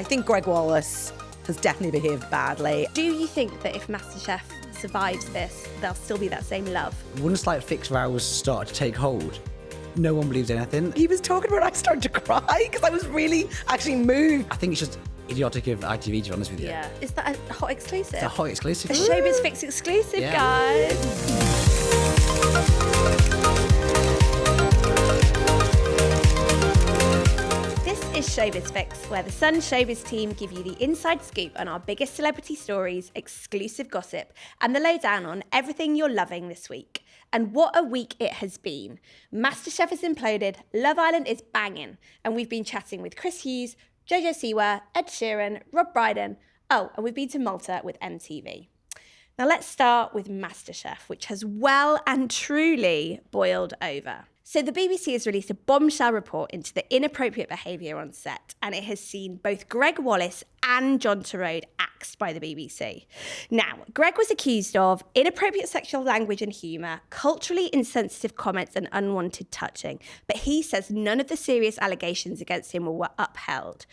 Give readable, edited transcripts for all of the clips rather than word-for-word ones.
I think Gregg Wallace has definitely behaved badly. Do you think that if MasterChef survives this, there'll still be that same love? Once like fixed vows start to take hold, no one believes anything. He was talking about it, I started to cry because I was really actually moved. I think it's just idiotic of ITV, to be honest with you. Yeah. Is that a hot exclusive? It's a hot exclusive. A Showbiz Fix exclusive, Yeah. guys. This is Showbiz Fix, where the Sun Showbiz team give you the inside scoop on our biggest celebrity stories, exclusive gossip, and the lowdown on everything you're loving this week. And what a week it has been. MasterChef has imploded, Love Island is banging, and we've been chatting with Chris Hughes, JoJo Siwa, Ed Sheeran, Rob Brydon. Oh, and we've been to Malta with MTV. Now let's start with MasterChef, which has well and truly boiled over. So the BBC has released a bombshell report into the inappropriate behaviour on set, and it has seen both Gregg Wallace and John Torrode axed by the BBC. Now, Gregg was accused of inappropriate sexual language and humour, culturally insensitive comments and unwanted touching, but he says none of the serious allegations against him were upheld.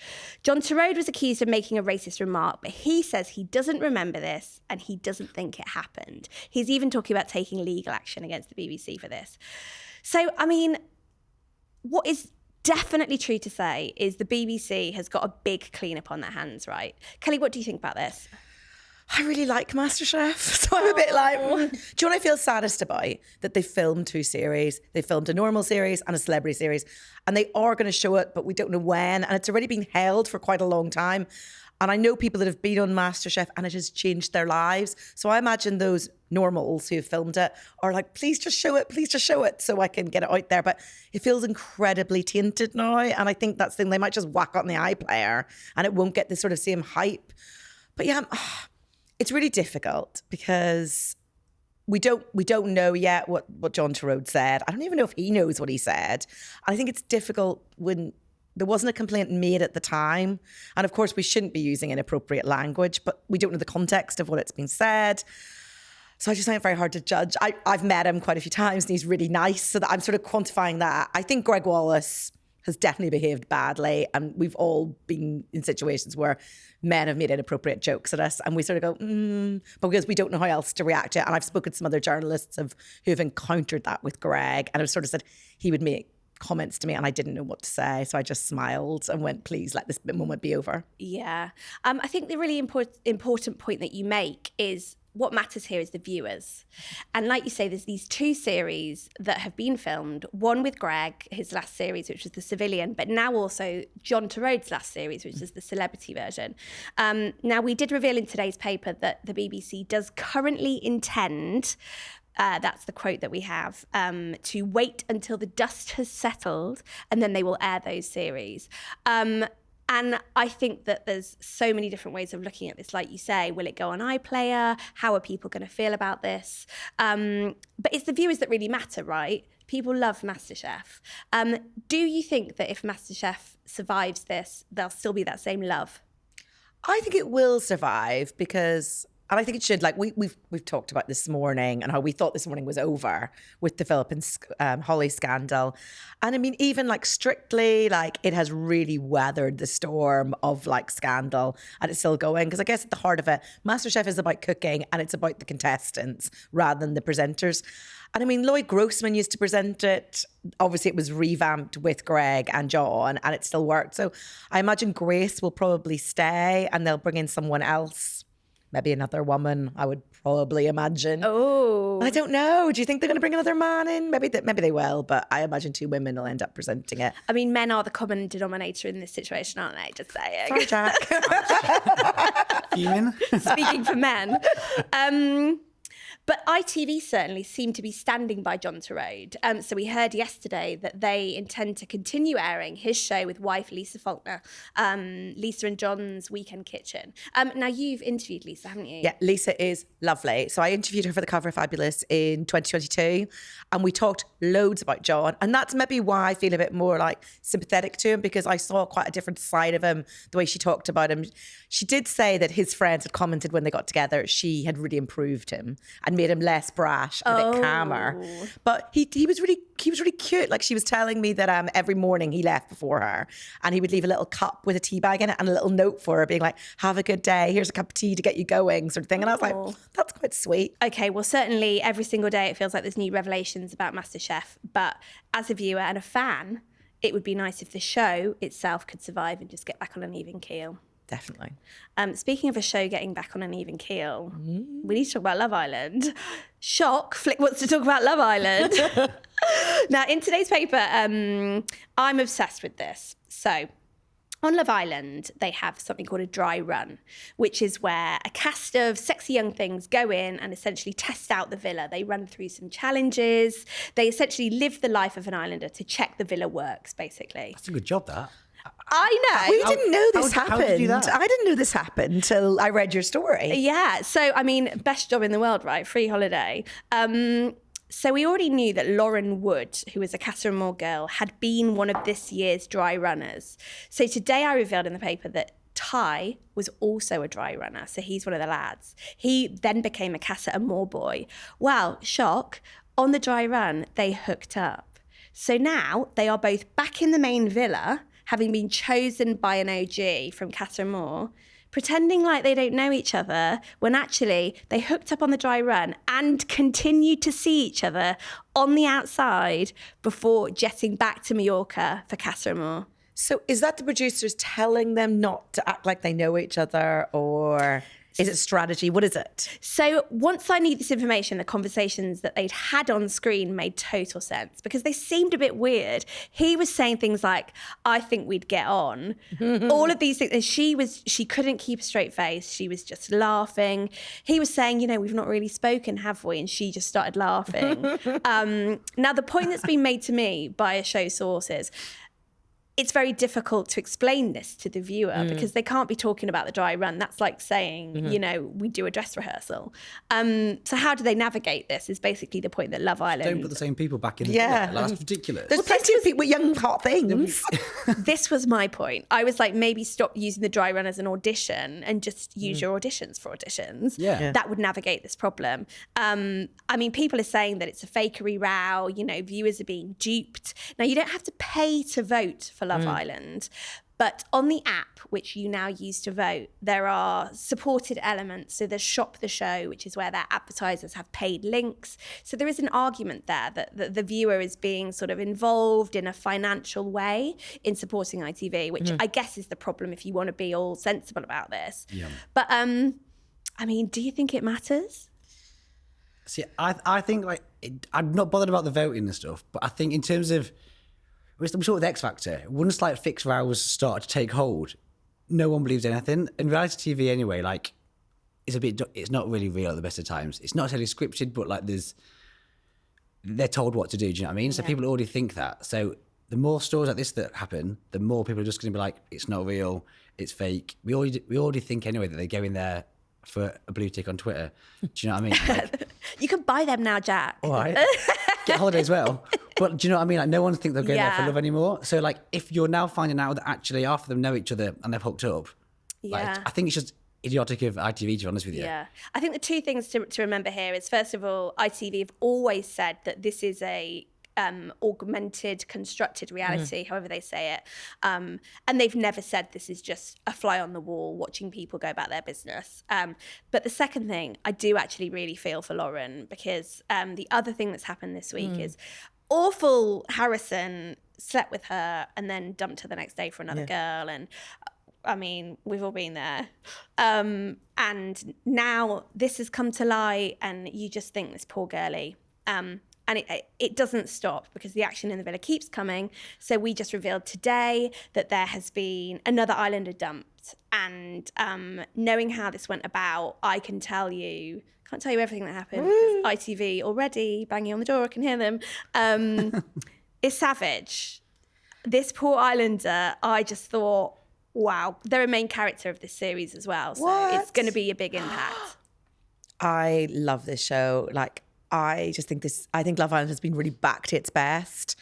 John Torrode was accused of making a racist remark, but he says he doesn't remember this and he doesn't think it happened. He's even talking about taking legal action against the BBC for this. So, I mean, what is definitely true to say is the BBC has got a big clean-up on their hands, right? Kelly, what do you think about this? I really like MasterChef, so I'm a bit like, do you know what I feel saddest about? That they filmed two series. They filmed a normal series and a celebrity series, and they are going to show it, but we don't know when, and it's already been held for quite a long time. And I know people that have been on MasterChef and it has changed their lives. So I imagine those normals who have filmed it are like, please just show it so I can get it out there. But it feels incredibly tainted now. And I think that's the thing, they might just whack on the iPlayer and it won't get the sort of same hype. But yeah, it's really difficult because we don't know yet what John Torrode said. I don't even know if he knows what he said. And I think it's difficult when there wasn't a complaint made at the time. And of course, we shouldn't be using inappropriate language, but we don't know the context of what it's been said. So I just find it very hard to judge. I've met him quite a few times and he's really nice. So that I'm sort of quantifying that. I think Gregg Wallace has definitely behaved badly. And we've all been in situations where men have made inappropriate jokes at us. And we sort of go, but because we don't know how else to react to it. And I've spoken to some other journalists who have encountered that with Gregg. And I've sort of said he would make comments to me and I didn't know what to say, so I just smiled and went, please let this moment be over. Yeah. I think the really important point that you make is what matters here is the viewers. And like you say, there's these two series that have been filmed, one with Gregg, his last series, which was The Civilian, but now also John Torrode's last series, which is the celebrity version. Now, we did reveal in today's paper that the BBC does currently intend, that's the quote that we have, to wait until the dust has settled and then they will air those series. And I think that there's so many different ways of looking at this. Like you say, will it go on iPlayer? How are people going to feel about this? But it's the viewers that really matter, right? People love MasterChef. Do you think that if MasterChef survives this, there'll still be that same love? I think it will survive because, and I think it should, like we've talked about this morning and how we thought this morning was over with the Philip and Holly scandal. And I mean, even like strictly, like it has really weathered the storm of like scandal and it's still going. Because I guess at the heart of it, MasterChef is about cooking and it's about the contestants rather than the presenters. And I mean, Lloyd Grossman used to present it. Obviously, it was revamped with Gregg and John and it still worked. So I imagine Grace will probably stay and they'll bring in someone else. Maybe another woman, I would probably imagine. Oh. I don't know. Do you think they're going to bring another man in? Maybe they will, but I imagine two women will end up presenting it. I mean, men are the common denominator in this situation, aren't they? Just saying. Sorry, Jack. Fuming. Speaking for men. But ITV certainly seem to be standing by John Torrode. So we heard yesterday that they intend to continue airing his show with wife Lisa Faulkner, Lisa and John's Weekend Kitchen. Now, you've interviewed Lisa, haven't you? Yeah, Lisa is lovely. So I interviewed her for the cover of Fabulous in 2022 and we talked loads about John. And that's maybe why I feel a bit more like sympathetic to him because I saw quite a different side of him, the way she talked about him. She did say that his friends had commented when they got together, she had really improved him and made him less brash, and a bit calmer. But he was really cute. Like, she was telling me that every morning he left before her, and he would leave a little cup with a tea bag in it and a little note for her, being like, "Have a good day. Here's a cup of tea to get you going," sort of thing. And I was like, that's quite sweet. Okay, well, certainly every single day it feels like there's new revelations about MasterChef. But as a viewer and a fan, it would be nice if the show itself could survive and just get back on an even keel. Definitely. Speaking of a show getting back on an even keel, we need to talk about Love Island. Shock, Flick wants to talk about Love Island. Now, in today's paper, I'm obsessed with this. So, on Love Island, they have something called a dry run, which is where a cast of sexy young things go in and essentially test out the villa. They run through some challenges. They essentially live the life of an islander to check the villa works, basically. That's a good job, that. I know. We didn't know this how happened. did you do that? I didn't know this happened until I read your story. Yeah. So, I mean, best job in the world, right? Free holiday. So we already knew that Lauren Wood, who is a Casa Amor girl, had been one of this year's dry runners. So today I revealed in the paper that Ty was also a dry runner. So he's one of the lads. He then became a Casa Amor boy. Well, shock, on the dry run, they hooked up. So now they are both back in the main villa, having been chosen by an OG from Casa Amor, pretending like they don't know each other when actually they hooked up on the dry run and continued to see each other on the outside before jetting back to Mallorca for Casa Amor. So is that the producers telling them not to act like they know each other, or is it strategy? What is it? So once I knew this information, the conversations that they'd had on screen made total sense because they seemed a bit weird. He was saying things like, "I think we'd get on." All of these things. And she couldn't keep a straight face. She was just laughing. He was saying, "We've not really spoken, have we?" And she just started laughing. Now, the point that's been made to me by a show sources, it's very difficult to explain this to the viewer because they can't be talking about the dry run. That's like saying, we do a dress rehearsal. So how do they navigate this is basically the point that Love Island... Don't put the same people back in the Yeah. villa. Like, that's ridiculous. There's plenty of people with young, hot things. This was my point. I was like, maybe stop using the dry run as an audition and just use your auditions for auditions. Yeah. That would navigate this problem. I mean, people are saying that it's a fakery row, viewers are being duped. Now, you don't have to pay to vote for Love Island, but on the app, which you now use to vote, there are supported elements. So there's Shop the Show, which is where their advertisers have paid links. So there is an argument there that the viewer is being sort of involved in a financial way in supporting ITV, which I guess is the problem if you want to be all sensible about this. Yeah. But, I mean, do you think it matters? See, I think I'm not bothered about the voting and stuff, but I think in terms of, we're sort of the X Factor. Once fixed rows start to take hold, no one believes anything. And reality TV anyway, it's not really real at the best of times. It's not necessarily scripted, but they're told what to do. Do you know what I mean? So people already think that. So the more stories like this that happen, the more people are just going to be like, it's not real, it's fake. We already think anyway that they go in there for a blue tick on Twitter. Do you know what I mean? You can buy them now, Jack. All right. Get holiday as well. But do you know what I mean? No one thinks they're going there for love anymore. So if you're now finding out that actually half of them know each other and they've hooked up, I think it's just idiotic of ITV, to be honest with you. Yeah. I think the two things to remember here is, first of all, ITV have always said that this is a augmented, constructed reality, however they say it. And they've never said this is just a fly on the wall watching people go about their business. But the second thing, I do actually really feel for Lauren, because the other thing that's happened this week is awful Harrison slept with her and then dumped her the next day for another girl. And I mean, we've all been there. And now this has come to light and you just think this poor girlie. And it doesn't stop because the action in the villa keeps coming. So we just revealed today that there has been another islander dumped. And knowing how this went about, I can't tell you everything that happened. Because ITV already banging on the door, I can hear them. It's savage. This poor islander, I just thought, wow, they're a main character of this series as well. So it's going to be a big impact. I love this show. I think Love Island has been really back to its best.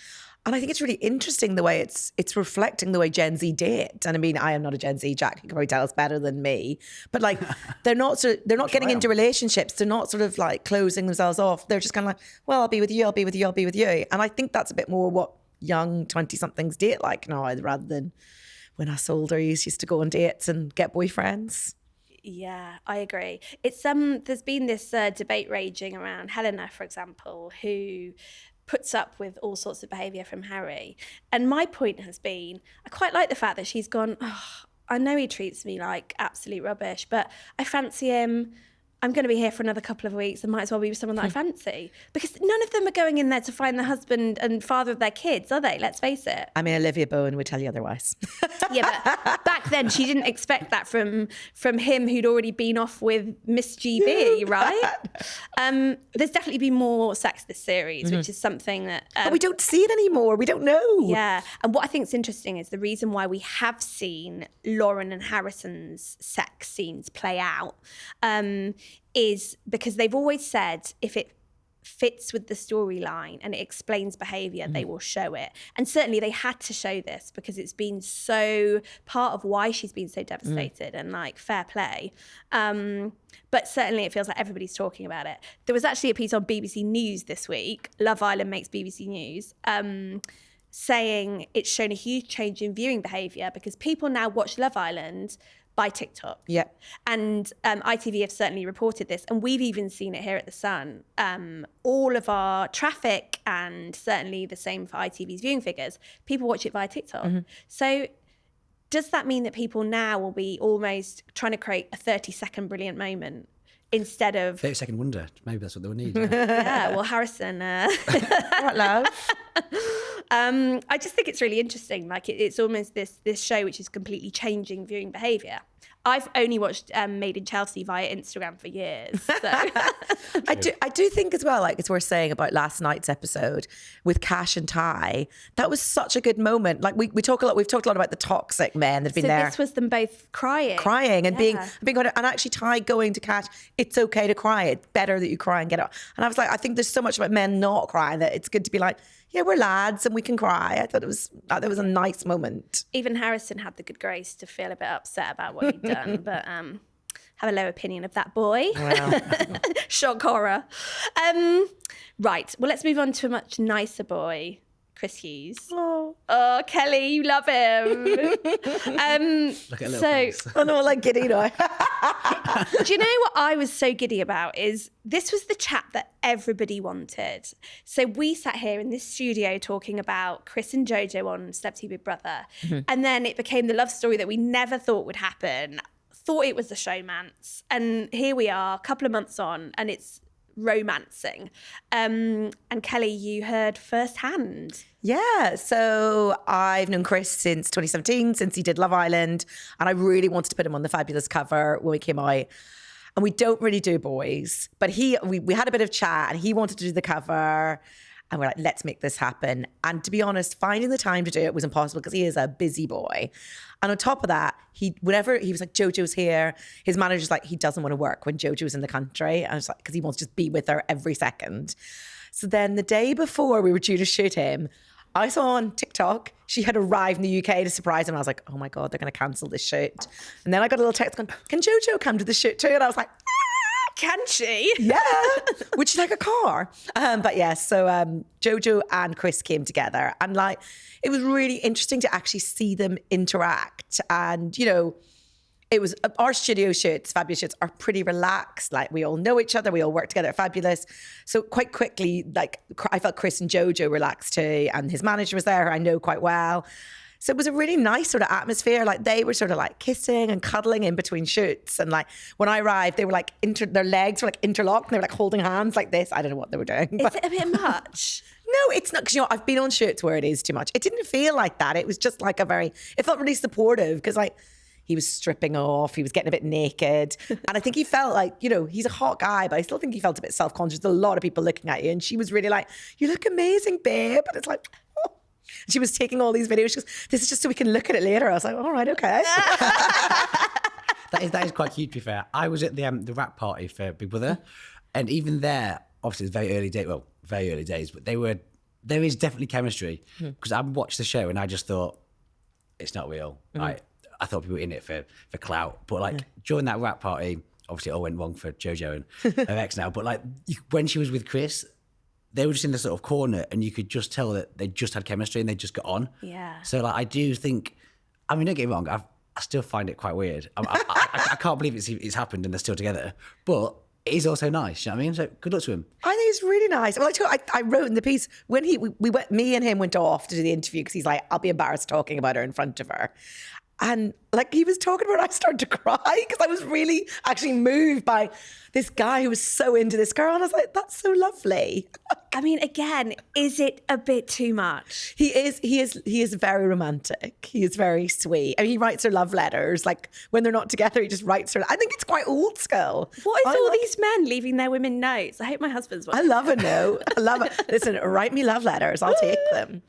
And I think it's really interesting the way it's reflecting the way Gen Z date. And I mean, I am not a Gen Z, Jack, you can probably tell us better than me. But like, they're not getting into relationships. They're not sort of like closing themselves off. They're just kind of like, well, I'll be with you, I'll be with you, I'll be with you. And I think that's a bit more what young 20-somethings date like now, rather than when us oldies used to go on dates and get boyfriends. Yeah, I agree. It's there's been this debate raging around Helena, for example, who puts up with all sorts of behaviour from Harry. And my point has been, I quite like the fact that she's gone, oh, I know he treats me like absolute rubbish, but I fancy him. I'm going to be here for another couple of weeks and might as well be with someone that I fancy. Because none of them are going in there to find the husband and father of their kids, are they? Let's face it. I mean, Olivia Bowen would tell you otherwise. Yeah, but back then she didn't expect that from him who'd already been off with Miss GB, right? There's definitely been more sex this series, which is something that... but we don't see it anymore. We don't know. Yeah. And what I think is interesting is the reason why we have seen Lauren and Harrison's sex scenes play out is because they've always said if it fits with the storyline and it explains behaviour, they will show it. And certainly they had to show this because it's been so part of why she's been so devastated and like fair play. But certainly it feels like everybody's talking about it. There was actually a piece on BBC News this week, Love Island makes BBC News, saying it's shown a huge change in viewing behaviour because people now watch Love Island by TikTok. Yeah. And ITV have certainly reported this, and we've even seen it here at The Sun. All of our traffic, and certainly the same for ITV's viewing figures, people watch it via TikTok. So does that mean that people now will be almost trying to create a 30-second brilliant moment instead of... 30-second wonder. Maybe that's what they would need. Yeah, well, Harrison... What, love? I just think it's really interesting. Like it's almost this show which is completely changing viewing behaviour. I've only watched Made in Chelsea via Instagram for years. So. I do think as well, like it's worth saying about last night's episode with Cash and Ty. That was such a good moment. Like we've talked a lot about the toxic men that've been there. So this was them both crying And being and actually Ty going to Cash, it's okay to cry. It's better that you cry and get up. And I was like, I think there's so much about men not crying that it's good to be like, yeah, we're lads and we can cry. I thought it was a nice moment. Even Harrison had the good grace to feel a bit upset about what he'd done, but have a low opinion of that boy. Wow. Shock horror. Right, well, let's move on to a much nicer boy, Chris Hughes. Oh, Kelly, you love him. Look at a little face. I'm not like giddy now. Do you know what I was so giddy about is this was the chat that everybody wanted. So we sat here in this studio talking about Chris and JoJo on Celebrity Big Brother. And then it became the love story that we never thought would happen. Thought it was a showmance. And here we are, a couple of months on, and it's romancing. And Kelly, you heard firsthand. Yeah, so I've known Chris since 2017, since he did Love Island, and I really wanted to put him on the Fabulous cover when we came out. And we don't really do boys, but we had a bit of chat, and he wanted to do the cover, and we're like, let's make this happen. And to be honest, finding the time to do it was impossible because he is a busy boy. And on top of that, whenever he was like, JoJo's here, his manager's like, he doesn't want to work when JoJo's in the country. And I was like, because he wants to just be with her every second. So then the day before we were due to shoot him, I saw on TikTok, she had arrived in the UK to surprise him. I was like, oh my God, they're going to cancel this shoot. And then I got a little text going, can JoJo come to the shoot too? And I was like, can she? Yeah. Would she like a car? But yeah, so JoJo and Chris came together, and like, it was really interesting to actually see them interact. And, you know, it was our studio shoots, Fabulous shoots, are pretty relaxed. Like, we all know each other. We all work together at Fabulous. So quite quickly, like, I felt Chris and JoJo relaxed too. And his manager was there, who I know quite well. So it was a really nice sort of atmosphere. Like, they were sort of like kissing and cuddling in between shoots. And like, when I arrived, they were like, their legs were like interlocked, and they were like holding hands like this. I don't know what they were doing. Is it a bit much? No, it's not, because, you know, I've been on shoots where it is too much. It didn't feel like that. It was just like it felt really supportive, because like, he was stripping off, he was getting a bit naked. And I think he felt like, you know, he's a hot guy, but I still think he felt a bit self-conscious. There's a lot of people looking at you, and she was really like, you look amazing, babe. And it's like, oh. And she was taking all these videos. She goes, this is just so we can look at it later. I was like, all right, okay. That is quite cute, to be fair. I was at the rap party for Big Brother, and even there, obviously it's very early days, but they there is definitely chemistry because I watched the show and I just thought it's not real. Like, I thought people were in it for clout, but like during that rap party, obviously it all went wrong for JoJo and her ex now. But like when she was with Chris, they were just in the sort of corner, and you could just tell that they just had chemistry and they just got on. Yeah. So like I do think, I mean, don't get me wrong, I still find it quite weird. I can't believe it's happened and they're still together, but it is also nice. You know what I mean? So good luck to him. I think it's really nice. Well, I wrote in the piece when we went, me and him went off to do the interview because he's like, I'll be embarrassed talking about her in front of her. And like he was talking about it, I started to cry because I was really actually moved by this guy who was so into this girl. And I was like, that's so lovely. I mean, again, is it a bit too much? He is very romantic. He is very sweet. I mean, he writes her love letters. Like when they're not together, he just writes her. I think it's quite old school. What is all these men leaving their women notes? I hope my husband's watching. I love a note. I love it. Listen, write me love letters. I'll take them.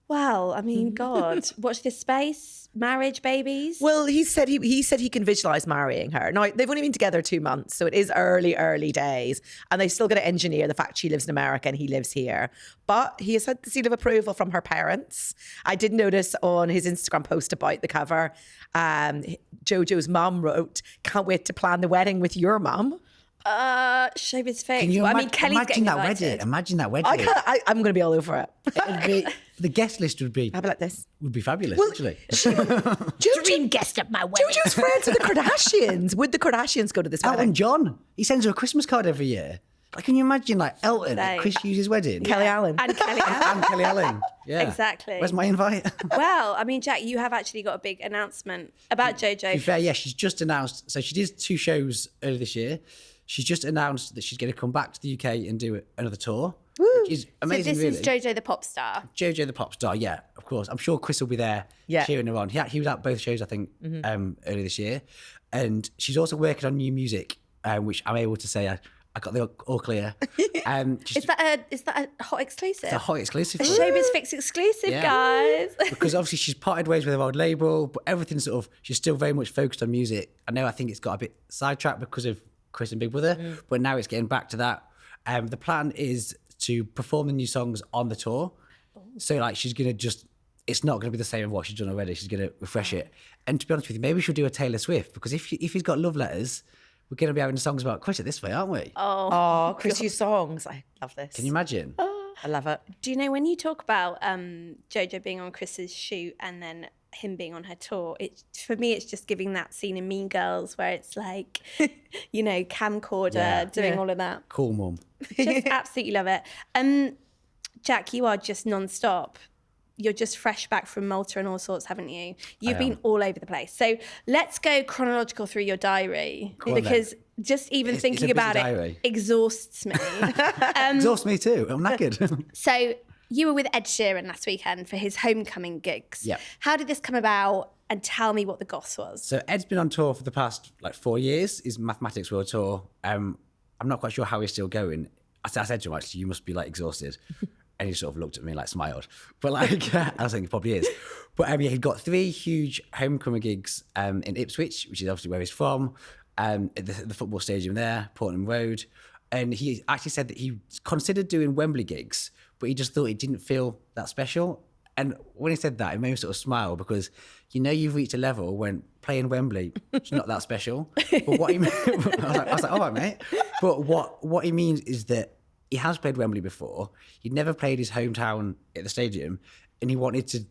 Well, I mean, God, watch this space, marriage, babies. Well, he said he can visualize marrying her. Now they've only been together 2 months, so it is early days, and they still got to engineer the fact she lives in America and he lives here. But he has had the seal of approval from her parents. I did notice on his Instagram post about the cover, JoJo's mum wrote, "Can't wait to plan the wedding with your mum." Showbiz Fix. Can you Well, I mean, Kelly's imagine getting that invited. wedding? Imagine that wedding. I'm going to be all over it. It'd be, the guest list would be How about this? fabulous, Well, actually. Dream guest at my wedding. JoJo's friends with the Kardashians. Would the Kardashians go to this wedding? Elton John, he sends her a Christmas card every year. Like, can you imagine like Elton at Same. Chris Hughes' wedding? Kelly Allen. And Kelly. And Kelly Allen. Yeah. Exactly. Where's my invite? Well, I mean, Jack, you have actually got a big announcement about To be JoJo. fair, yeah, she's just announced. So she did 2 shows earlier this year. She's just announced that she's going to come back to the UK and do another tour, which is So amazing, this really. is JoJo the pop star. JoJo the pop star, yeah, of course. I'm sure Chris will be there cheering her on. He was at both shows, I think, earlier this year. And she's also working on new music, which I'm able to say I got the all clear. Is that a hot exclusive? It's a hot exclusive. A Showbiz Fix exclusive, Yeah. guys. Because obviously she's parted ways with her old label, but everything sort of, she's still very much focused on music. I think it's got a bit sidetracked because of Chris and Big Brother, but now it's getting back to that. The plan is to perform the new songs on the tour. So like she's going to it's not going to be the same as what she's done already. She's going to refresh it. And to be honest with you, maybe she'll do a Taylor Swift, because if he's got love letters, we're going to be having songs about Chris at this way, aren't we? Oh, Chris Hughes songs. I love this. Can you imagine? I love it. Do you know when you talk about JoJo being on Chris's shoot and then him being on her tour, for me it's just giving that scene in Mean Girls where it's like, camcorder doing all of that. Cool, mum. Just absolutely love it. Jack, you are just non-stop. You're just fresh back from Malta and all sorts, haven't you? You've been all over the place. So let's go chronological through your diary, Go on, because just even It's a thinking busy about diary. it exhausts me. Exhausts me too. I'm knackered. So you were with Ed Sheeran last weekend for his homecoming gigs. Yep. How did this come about? And tell me what the goss was. So Ed's been on tour for the past 4 years. His Mathematics World Tour. I'm not quite sure how he's still going. I said to him, actually, you must be exhausted. And he sort of looked at me smiled. But I was thinking he probably is. But he'd got 3 huge homecoming gigs in Ipswich, which is obviously where he's from, at the football stadium there, Portland Road. And he actually said that he considered doing Wembley gigs, but he just thought it didn't feel that special. And when he said that, it made me sort of smile, because you've reached a level when playing Wembley is not that special. But what he meant, I was like, all right, mate. But what he means is that he has played Wembley before. He'd never played his hometown at the stadium, and he wanted to.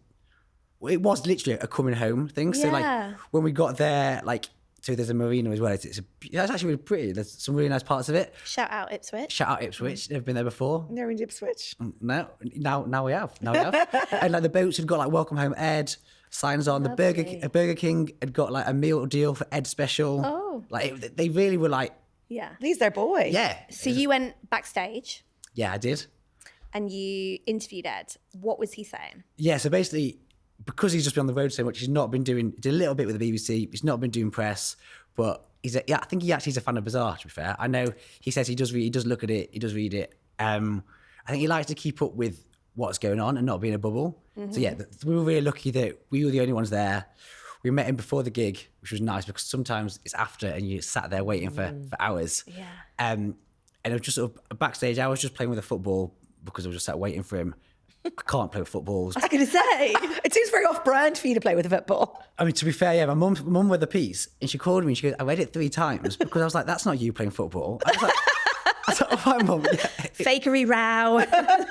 It was literally a coming home thing. Yeah. So when we got there, so there's a marina as well. It's actually really pretty. There's some really nice parts of it. Shout out Ipswich. Shout out Ipswich. Never been there before. Never in Ipswich. No, now we have. And the boats had got Welcome Home Ed signs on. Lovely. The Burger King had got a meal deal for Ed special. Oh. They really were Yeah. He's their boy. yeah. So you went backstage Yeah, I did. and you interviewed Ed. What was he saying? Yeah, so basically, because he's just been on the road so much, he's not been doing, did a little bit with the BBC, he's not been doing press, but I think he actually is a fan of Bizarre, to be fair. I know he says he does look at it, he does read it. I think he likes to keep up with what's going on and not be in a bubble. So yeah, we were really lucky that we were the only ones there. We met him before the gig, which was nice, because sometimes it's after and you sat there waiting for hours. Yeah. And it was just sort of backstage, I was just playing with a football, because I was just sat waiting for him. I can't play with footballs. I was going to say. It seems very off-brand for you to play with a football. I mean, to be fair, yeah, my mum read the piece and she called me and she goes, I read it 3 times because I was like, that's not you playing football. I was like, oh, hi, mum. Yeah, Fakery row.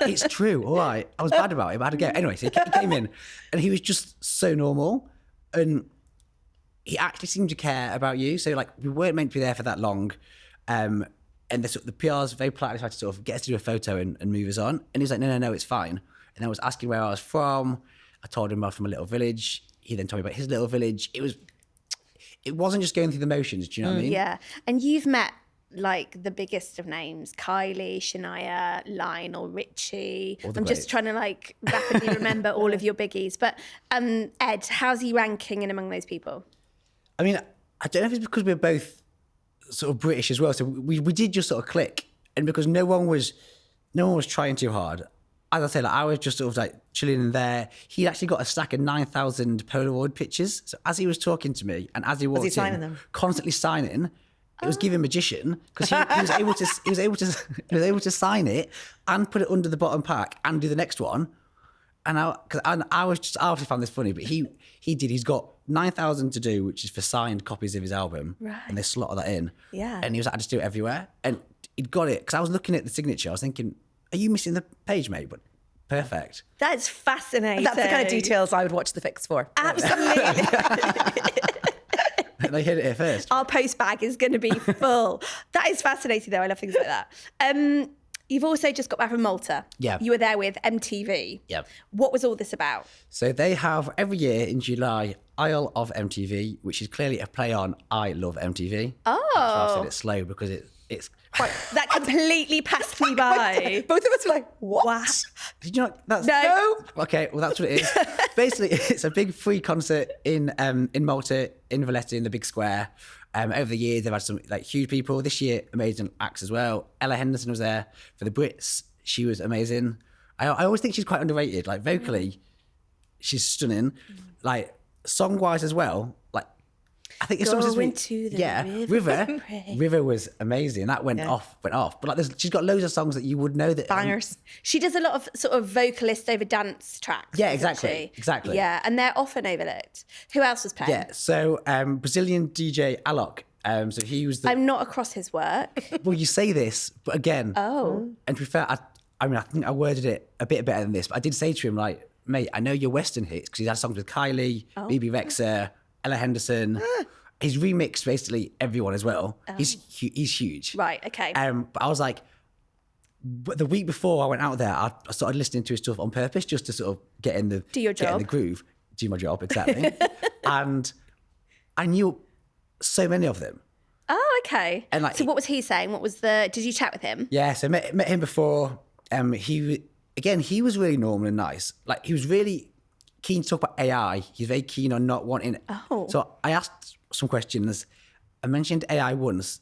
it's true, all right. I was bad about it, but I had to go. Anyway, so he came in and he was just so normal and he actually seemed to care about you. So, like, we weren't meant to be there for that long. And the PRs very politely tried to sort of get us to do a photo and move us on. And he was like, no, it's fine. And I was asking where I was from. I told him I was from a little village. He then told me about his little village. It wasn't just going through the motions. Do you know what I mean? Yeah. And you've met like the biggest of names, Kylie, Shania, Lionel Richie. I'm just trying to like rapidly remember all of your biggies. But Ed, how's he ranking in among those people? I mean, I don't know if it's because we're both sort of British as well. So we did just sort of click. And because no one was trying too hard. As I said, like, I was just sort of like chilling in there. He actually got a stack of 9,000 Polaroid pictures. So as he was talking to me and as he walked signing in, them? constantly signing, it was giving magician because he was able to sign it and put it under the bottom pack and do the next one. And I obviously found this funny, but he's got 9,000 to do, which is for signed copies of his album, right? And they slotted that in, yeah. And he was like, I just do it everywhere, and he'd got it because I was looking at the signature. I was thinking, are you missing the page, mate? But perfect. That's fascinating. That's the kind of details I would watch the Fix for. Absolutely. They hit it here first. Our post bag is going to be full. That is fascinating, though. I love things like that. You've also just got back from Malta. Yeah. You were there with MTV. Yeah. What was all this about? So they have every year in July Isle of MTV, which is clearly a play on I Love MTV. Oh. That's why I said it slow because it's quite. That completely passed me by. Both of us were like, what? Wow. Did you not? That's, No. Okay, well that's what it is. Basically, it's a big free concert in Malta, in Valletta, in the big square. Over the years, they've had some like huge people. This year, amazing acts as well. Ella Henderson was there for the Brits. She was amazing. I always think she's quite underrated. Like vocally, she's stunning. Like song-wise as well. Like I think it's Go something. into the River. River was amazing. That went off. But like, she's got loads of songs that you would know that Bangers. She does a lot of sort of vocalist over dance tracks. Yeah, doesn't exactly, she? exactly. Yeah, and they're often overlooked. Who else was playing? Yeah. So Brazilian DJ Alok. So he was the. I'm not across his work. Well, you say this, but again. Oh. And to be fair, I mean, I think I worded it a bit better than this, but I did say to him, like, mate, I know your Western hits because he's had songs with Kylie, BB Rexha, Ella Henderson. He's remixed basically everyone as well. He's huge. Right, okay. But I was like, but the week before I went out there, I started listening to his stuff on purpose just to sort of get in the Do your get in job. the groove, do my job exactly. And I knew so many of them. Oh, okay. And like, so what was he saying? Did you chat with him? Yeah, so met him before. He was really normal and nice. Like he was really keen to talk about AI. He's very keen on not wanting. Oh. So I asked some questions. I mentioned AI once.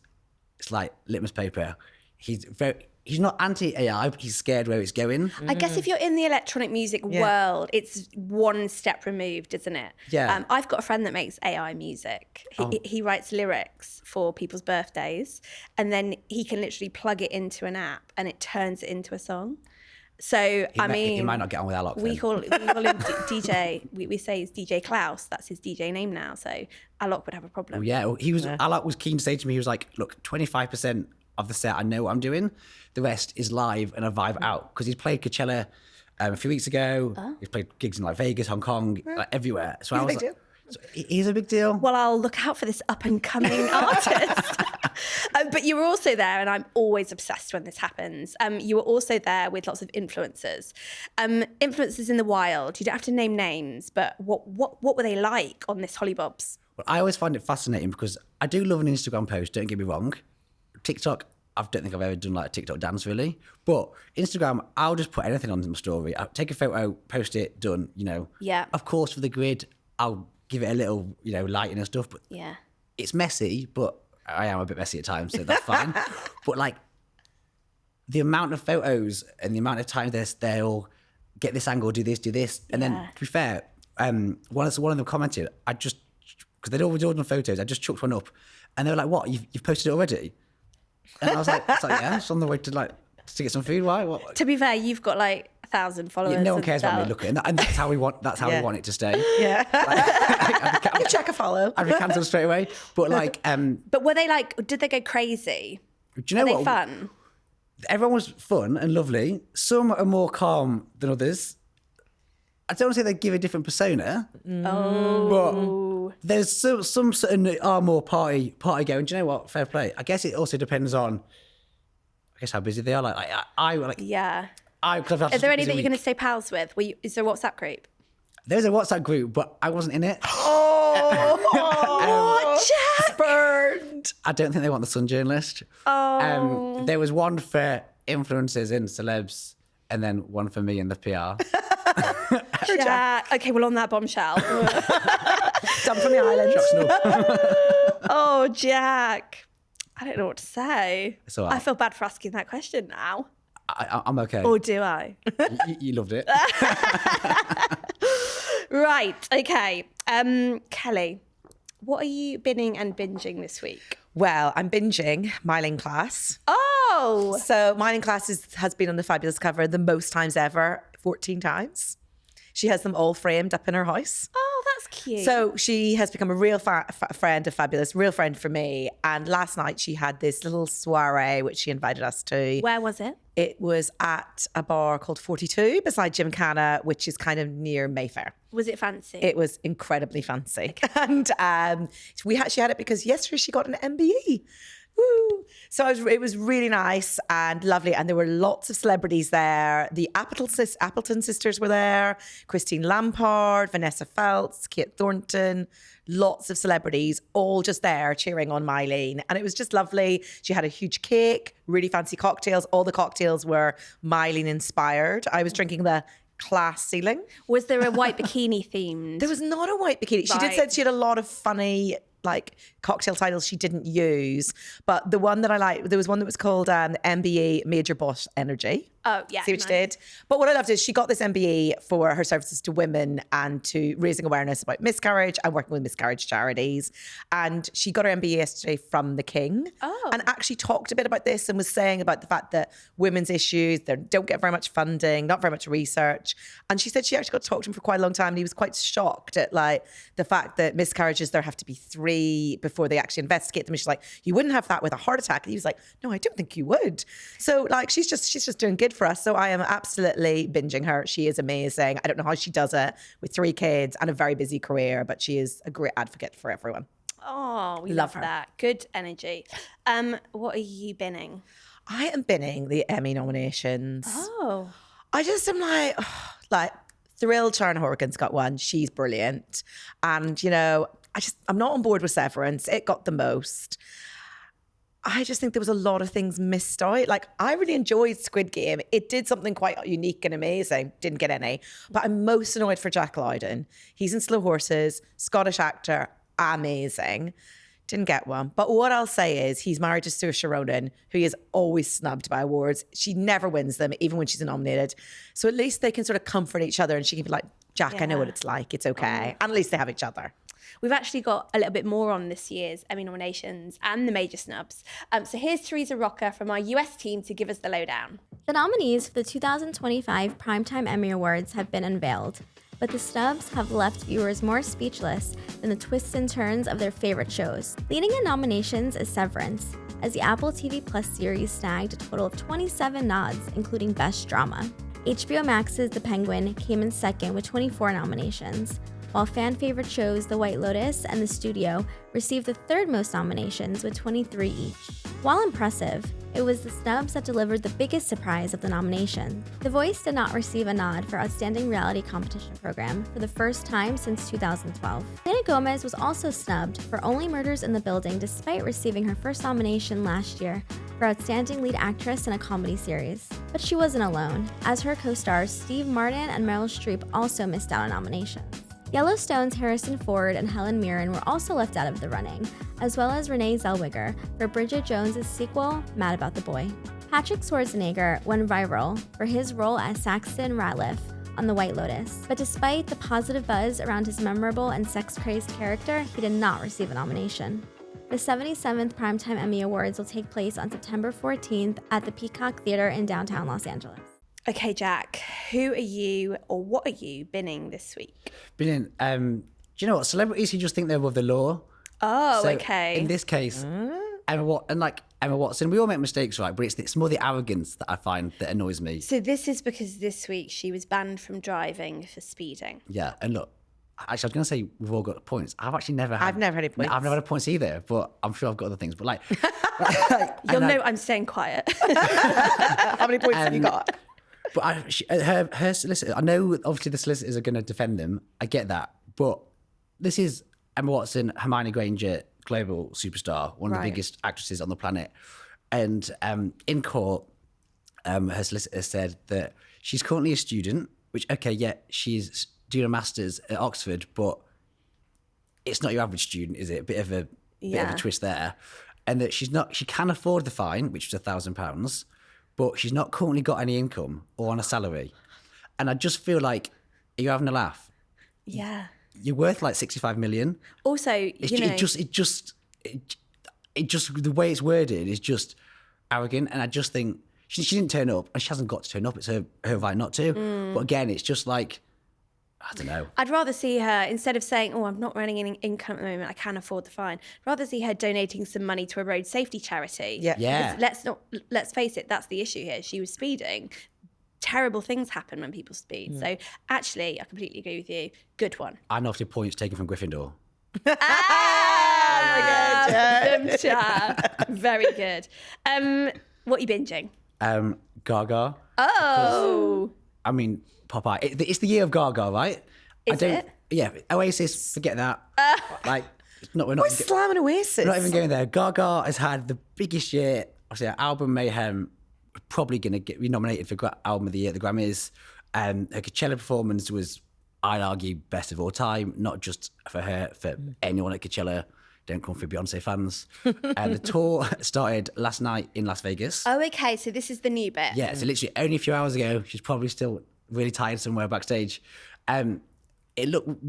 It's like litmus paper. He's not anti-AI, but he's scared where it's going. I guess if you're in the electronic music world, it's one step removed, isn't it? Yeah. I've got a friend that makes AI music. He writes lyrics for people's birthdays, and then he can literally plug it into an app, and it turns it into a song. So He might not get on with Alok. we call him DJ. We say it's DJ Klaus. That's his DJ name now. So Alok would have a problem. Yeah, Alok was keen to say to me, he was like, look, 25% of the set, I know what I'm doing. The rest is live and a vibe out. Because he's played Coachella a few weeks ago. He's played gigs in like Vegas, Hong Kong, like everywhere. So I was like, he's a big deal. Well, I'll look out for this up and coming artist. But you were also there, and I'm always obsessed when this happens. You were also there with lots of influencers. Influencers in the wild. You don't have to name names, but what were they like on this Hollybobs? Well, I always find it fascinating because I do love an Instagram post, don't get me wrong. TikTok, I don't think I've ever done like a TikTok dance really. But Instagram, I'll just put anything on my story. I'll take a photo, post it, done, Yeah. Of course, for the grid, I'll give it a little, lighting and stuff. But Yeah. it's messy, but I am a bit messy at times, so that's fine. But like the amount of photos and the amount of times they'll get this angle, do this. And then to be fair, one of them commented, because they'd already done photos, I just chucked one up. And they were like, what, you've posted it already? And I was like, yeah, it's on the way to like To get some food. Why? What? To be fair, you've got like 1,000 followers. Yeah, no one cares about me and looking, and that's how we want. That's how we want it to stay. Yeah. You check a follow. I'd be cancelled straight away. But like, But were they like? Did they go crazy? do you know Were what? they fun? Everyone was fun and lovely. Some are more calm than others. I don't want to say they give a different persona. Oh. But there's some certain are more party going. Do you know what? Fair play. I guess it also depends on, how busy they are. Like I like. Yeah. Cause I've Are there had any a that busy you're going week. to stay pals with? Is there a WhatsApp group? There's a WhatsApp group, but I wasn't in it. Oh, Jack! Burned. I don't think they want the Sun journalist. Oh. There was one for influencers and celebs, and then one for me and the PR. Jack. Okay, well, on that bombshell. Done from the island. Oh, Jack. I don't know what to say. It's all right. I feel bad for asking that question now. I'm okay. Or do I? You loved it. Right, okay. Kelly, what are you binning and binging this week? Well, I'm binging Myleene Klass. Oh! So Myleene Klass has been on the Fabulous cover the most times ever, 14 times. She has them all framed up in her house. Oh, that's cute. So she has become a real friend of Fabulous, real friend for me. And last night she had this little soiree, which she invited us to. Where was it? It was at a bar called 42 beside Gymkhana, which is kind of near Mayfair. Was it fancy? It was incredibly fancy. And she had it because yesterday she got an MBE. Woo! So it was really nice and lovely. And there were lots of celebrities there. The Appleton sisters were there. Christine Lampard, Vanessa Feltz, Kate Thornton. Lots of celebrities all just there cheering on Myleene. And it was just lovely. She had a huge cake, really fancy cocktails. All the cocktails were Myleene inspired. I was drinking the Class ceiling. Was there a white bikini themed? There was not a white bikini. She did Right. say she had a lot of funny cocktail titles she didn't use. But the one that I liked, there was one that was called MBE Major Boss Energy. Oh, yeah. See what nice. she did? But what I loved is she got this MBE for her services to women and to raising awareness about miscarriage and working with miscarriage charities. And she got her MBE yesterday from the King. Oh. And actually talked a bit about this and was saying about the fact that women's issues, they don't get very much funding, not very much research. And she said she actually got to talk to him for quite a long time and he was quite shocked at the fact that miscarriages, there have to be 3 before they actually investigate them. And she's like, you wouldn't have that with a heart attack. And he was like, no, I don't think you would. So she's just doing good for us. So I am absolutely binging her. She is amazing. I don't know how she does it with 3 kids and a very busy career, but she is a great advocate for everyone. Oh, we Love love her. that. Good energy. What are you binning? I am binning the Emmy nominations. Oh. I just am thrilled Sharon Horgan's got one. She's brilliant. And, I'm not on board with Severance. It got the most. I just think there was a lot of things missed out. I really enjoyed Squid Game. It did something quite unique and amazing. Didn't get any. But I'm most annoyed for Jack Lowden. He's in Slow Horses, Scottish actor, amazing. Didn't get one. But what I'll say is he's married to Saoirse Ronan, who is always snubbed by awards. She never wins them, even when she's nominated. So at least they can sort of comfort each other and she can be like, Jack, I know Yeah. what it's like. It's okay. And at least they have each other. We've actually got a little bit more on this year's Emmy nominations and the major snubs. So here's Teresa Rocker from our US team to give us the lowdown. The nominees for the 2025 Primetime Emmy Awards have been unveiled, but the snubs have left viewers more speechless than the twists and turns of their favorite shows. Leading in nominations is Severance, as the Apple TV Plus series snagged a total of 27 nods, including Best Drama. HBO Max's The Penguin came in second with 24 nominations, while fan favorite shows The White Lotus and The Studio received the third most nominations with 23 each. While impressive, it was the snubs that delivered the biggest surprise of the nomination. The Voice did not receive a nod for Outstanding Reality Competition Program for the first time since 2012. Selena Gomez was also snubbed for Only Murders in the Building despite receiving her first nomination last year for Outstanding Lead Actress in a Comedy Series. But she wasn't alone, as her co-stars Steve Martin and Meryl Streep also missed out on nominations. Yellowstone's Harrison Ford and Helen Mirren were also left out of the running, as well as Renee Zellweger for Bridget Jones' sequel, Mad About the Boy. Patrick Schwarzenegger went viral for his role as Saxon Ratliff on The White Lotus, but despite the positive buzz around his memorable and sex-crazed character, he did not receive a nomination. The 77th Primetime Emmy Awards will take place on September 14th at the Peacock Theater in downtown Los Angeles. Okay, Jack, who are you or what are you binning this week? Binning, do you know what? Celebrities who just think they're above the law. Oh, So, okay. In this case, Emma Watson, we all make mistakes, right? But it's more the arrogance that I find that annoys me. So this is because this week she was banned from driving for speeding. Yeah, and look, actually, I was going to say we've all got points. I've never had any points. I've never had points either, but I'm sure I've got other things. But like, You'll know I'm staying quiet. How many points have you got? But her solicitor, I know obviously the solicitors are going to defend them. I get that. But this is Emma Watson, Hermione Granger, global superstar, one of the biggest actresses on the planet. And in court, her solicitor said that she's currently a student, which, okay, yeah, she's doing a master's at Oxford, but it's not your average student, is it? A bit of a twist there. And that she can afford the fine, which was £1,000, but she's not currently got any income or on a salary. And I just feel like, are you having a laugh? Yeah. You're worth like 65 million. Also, It just the way it's worded is just arrogant, and I just think she didn't turn up, and she hasn't got to turn up. It's her right not to. But again, it's just like, I don't know. I'd rather see her, instead of saying, "Oh, I'm not running any income at the moment, I can afford the fine," rather see her donating some money to a road safety charity. Yeah. Because let's face it, that's the issue here. She was speeding. Terrible things happen when people speed. So actually, I completely agree with you. Good one. I know the points taken from Gryffindor. Very good. What are you binging? Gaga. Oh. I mean, Popeye. It's the year of Gaga, right? Is it? Yeah. Oasis, forget that. Like, we're not. We're slamming Oasis. We're not even going there. Gaga has had the biggest year. Obviously, her album Mayhem, probably going to get nominated for Album of the Year at the Grammys. Her Coachella performance was, I'd argue, best of all time. Not just for her, for anyone at Coachella. Don't come for Beyonce fans. The tour started last night in Las Vegas. Oh, okay. So this is the new bit. Yeah, so literally only a few hours ago. She's probably still really tired somewhere backstage. We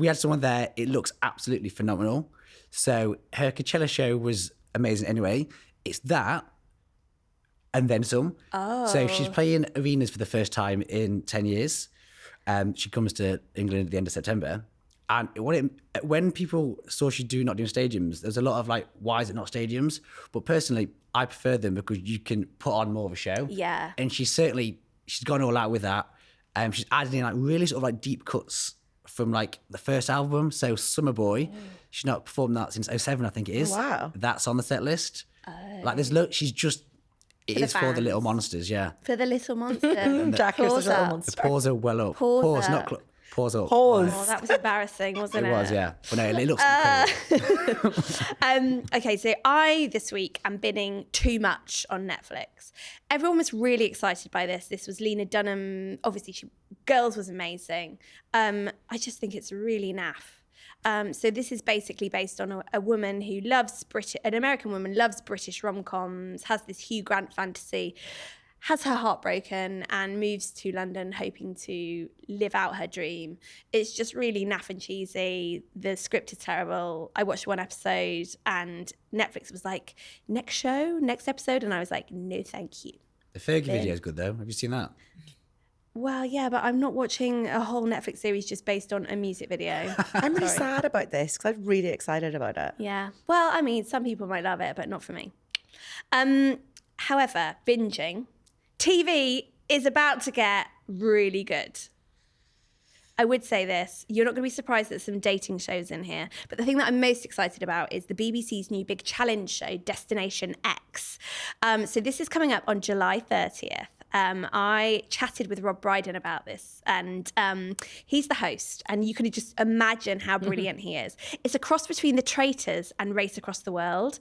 had someone there. It looks absolutely phenomenal. So her Coachella show was amazing anyway. It's that and then some. Oh. So she's playing arenas for the first time in 10 years. She comes to England at the end of September. And when people saw she not doing stadiums, there's a lot of like, why is it not stadiums? But personally, I prefer them because you can put on more of a show. Yeah. And she's gone all out with that. She's adding in like really sort of like deep cuts from like the first album. So Summer Boy, she's not performed that since 2007, I think it is. Oh, wow. That's on the set list. Like she's just, it is for the little monsters, yeah. For the little monster. Jack is the little monster. The paws are well up. Paws not paws up. Pause. Oh, that was embarrassing, wasn't it? It was, yeah. But no, it looks incredible. Okay, so I, this week, am binning Too Much on Netflix. Everyone was really excited by this. This was Lena Dunham. Obviously, Girls was amazing. I just think it's really naff. So this is basically based on a woman who an American woman, loves British rom-coms, has this Hugh Grant fantasy, has her heart broken and moves to London hoping to live out her dream. It's just really naff and cheesy. The script is terrible. I watched one episode and Netflix was like, next episode. And I was like, no, thank you. The Fergie video is good though. Have you seen that? Well, yeah, but I'm not watching a whole Netflix series just based on a music video. I'm really sad about this because I'm really excited about it. Yeah. Well, I mean, some people might love it, but not for me. However, binging, TV is about to get really good. I would say this, you're not going to be surprised that some dating shows in here, but the thing that I'm most excited about is the BBC's new big challenge show, Destination X. So this is coming up on July 30th. I chatted with Rob Brydon about this, and he's the host, and you can just imagine how brilliant he is. It's a cross between The Traitors and Race Across the World.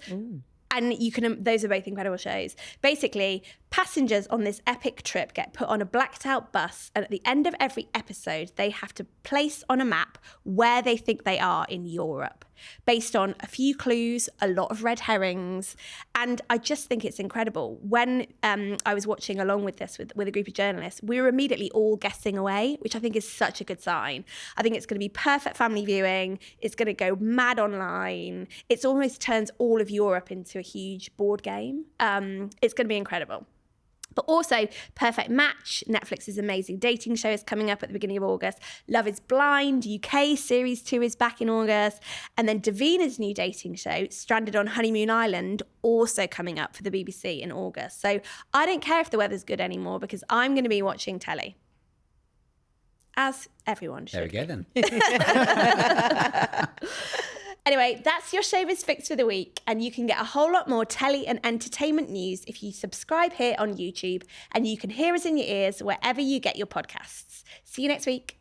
And those are both incredible shows. Basically, Passengers on this epic trip get put on a blacked out bus, and at the end of every episode, they have to place on a map where they think they are in Europe, based on a few clues, a lot of red herrings. And I just think it's incredible. When I was watching along with this with a group of journalists, we were immediately all guessing away, which I think is such a good sign. I think it's going to be perfect family viewing. It's going to go mad online. It almost turns all of Europe into a huge board game. It's going to be incredible. But also, Perfect Match, Netflix's amazing dating show, is coming up at the beginning of August. Love is Blind, UK Series 2 is back in August. And then Davina's new dating show, Stranded on Honeymoon Island, also coming up for the BBC in August. So I don't care if the weather's good anymore, because I'm going to be watching telly. As everyone should. There we go then. Anyway, that's your Showbiz Fix for the week, and you can get a whole lot more telly and entertainment news if you subscribe here on YouTube, and you can hear us in your ears wherever you get your podcasts. See you next week.